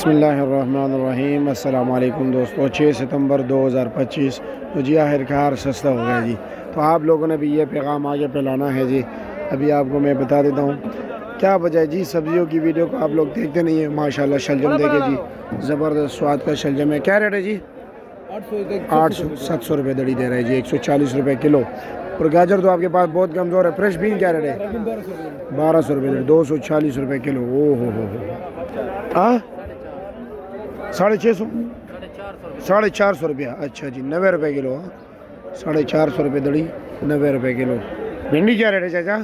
बिस्मिल्लाहिर्रहमानिर्रहीम। अस्सलाम वालेकुम दोस्तों। 6 सितंबर 2025। तो जी आखिरकार सस्ता हो गया जी। तो आप लोगों ने भी ये पैगाम आगे फैलाना है जी। अभी आपको मैं बता देता हूँ क्या वजह है जी। सब्जियों की वीडियो को आप लोग देखते नहीं हैं। माशाल्लाह शलजम देखे जी, ज़बरदस्त स्वाद का शलजम है। क्या रेट है जी? 800 रुपये दड़ी दे रहे हैं जी। 140 रुपये किलो। और गाजर तो आपके पास बहुत कमज़ोर है। फ्रेश बीन क्या रेट है? 1200 रुपये दड़ी, 240 रुपये किलो। ओ हो। हाँ, 650, 450 रुपया। अच्छा जी, 90 रुपये किलो। हाँ, 450 रुपये दड़ी, 90 रुपये किलो। भिंडी क्या रेट है चाचा?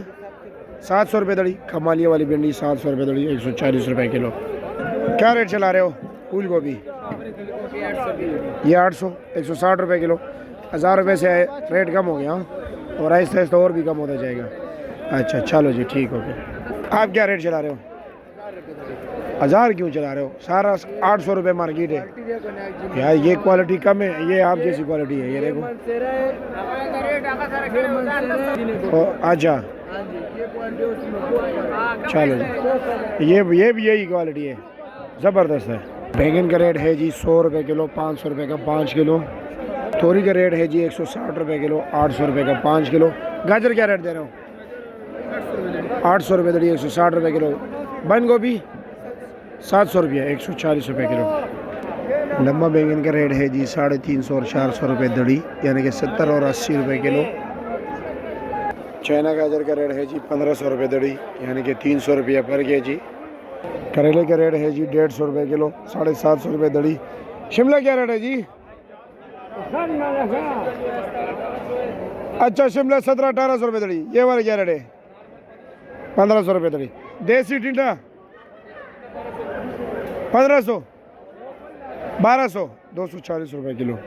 700 रुपये दड़ी। कमालिया वाली भिंडी 700 रुपये दड़ी, 140 रुपये किलो। क्या रेट चला रहे हो फूल गोभी? ये 800, 160 रुपये किलो। 1000 रुपये से रेट कम हो गया। और आहिस्ता आहिस्ता और भी कम होता जाएगा। अच्छा चलो जी, ठीक हो गया। आप क्या रेट चला रहे हो? 1000 क्यों चला रहे हो? सारा 800 रुपये मार्केट है यार। ये क्वालिटी कम है, ये आप जैसी क्वालिटी है। ये देखो। अच्छा चलो जी, ये भी यही क्वालिटी है, ज़बरदस्त है। बैंगन का रेट है जी 100 रुपये किलो, 500 रुपये का 5 किलो। तोरी का रेट है जी 160 रुपये किलो, 800 रुपये का 5 किलो। गाजर क्या रेट दे रहे हो? 800 रुपये दड़ी, 160 रुपये किलो। बंद गोभी 700 रुपये, 140 रुपये किलो। लम्बा बैंगन का रेट है जी 350 और 400 रुपये दड़ी, यानी कि 70 और 80 रुपये किलो। चाइना गाजर का रेट है जी 1500 रुपये दड़ी, यानी कि 300 रुपये पर के जी। करेले का रेट है जी 150 रुपये किलो, 750 रुपये दड़ी। शिमला क्या रेट है जी? अच्छा, शिमला 1700-1800 रुपये दड़ी। ये वाले क्या रेट है? 1500 रुपये दड़ी। देसी टिंडा 1500, 1200, 240 रुपये किलो।